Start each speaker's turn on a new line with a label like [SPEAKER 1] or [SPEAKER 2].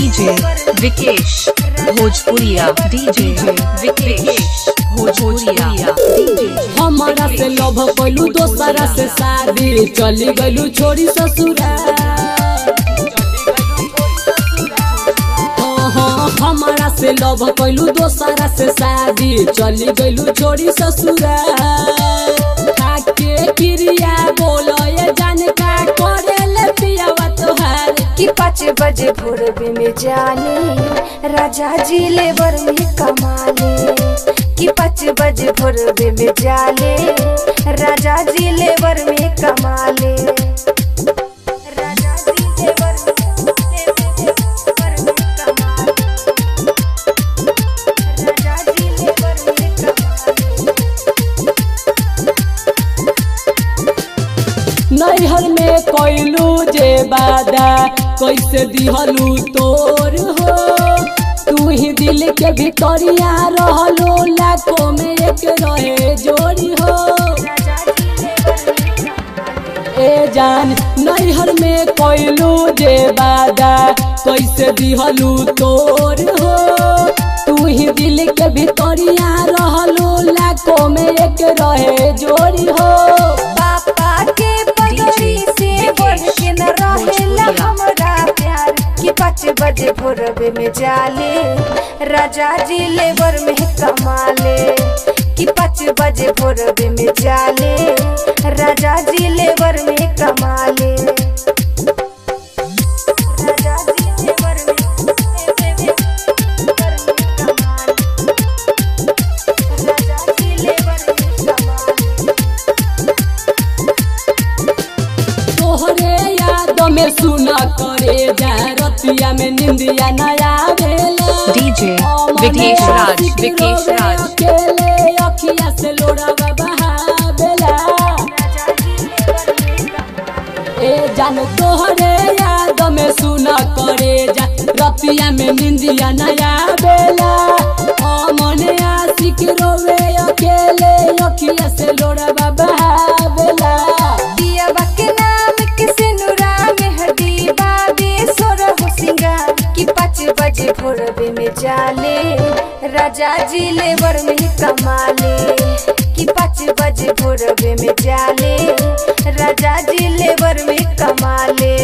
[SPEAKER 1] DJ Vikesh भोजपुरिया DJ Vikesh भोजपुरिया DJ.
[SPEAKER 2] हमारा से लव कइलू दोसरा से शादी चली गइलू छोड़ी ससुराल। हमारा से लव कइलू दोसरा से शादी चली गइलू छोड़ी ससुराल। खाके क्रिया बोलो ये जान का करेले पियावा तोहार
[SPEAKER 3] कि 5 बजे भोरबे में जाने राजा जी लेबर में कमाले। कि 5 बजे भोरबे में जाले राजा जी लेबर में कमाले। राजा जी लेबर में
[SPEAKER 2] नैहर में कोइलू जे बादा कैसे दिहलू तोर हो। तू ही दिल के भितरिया रहलो लाखों में एक रहे जोड़ी हो। ए जान नैहर में कोइलू जे बादा कैसे दिहलू तोर हो। तू ही दिल के भितरिया रहलो लाखों में एक रहे जोड़ी हो।
[SPEAKER 3] पापा के पगड़ी से बढ़ के न रहेला हमरा प्यार। कि 5 बजे भोरबे में जाले राजा जी लेबर में कमाले। कि 5 बजे भोरबे में जाले राजा जी लेबर में कमाले। राजा जी लेबर में
[SPEAKER 2] में सुना करे जा रतिया में निंदिया नया भेला।
[SPEAKER 1] डीजे विकेश राज
[SPEAKER 2] अकेले अखिया से लोड़ावा बहावेला। ए जान तोहरे याद में सुना करे जा रतिया में निंदिया नया बेला। मने आशिक रोवे अकेले अखिया से लोड़ावा बहावेला।
[SPEAKER 3] दिया के नाम किसे नुरा मेहदी बाबे सोरा हो सिंगार। कि 5 बजे भोरबे में जाले राजा जी लेबर में कमाले। कि 5 बजे भोरबे में जाले राजा जी लेबर में कमाले।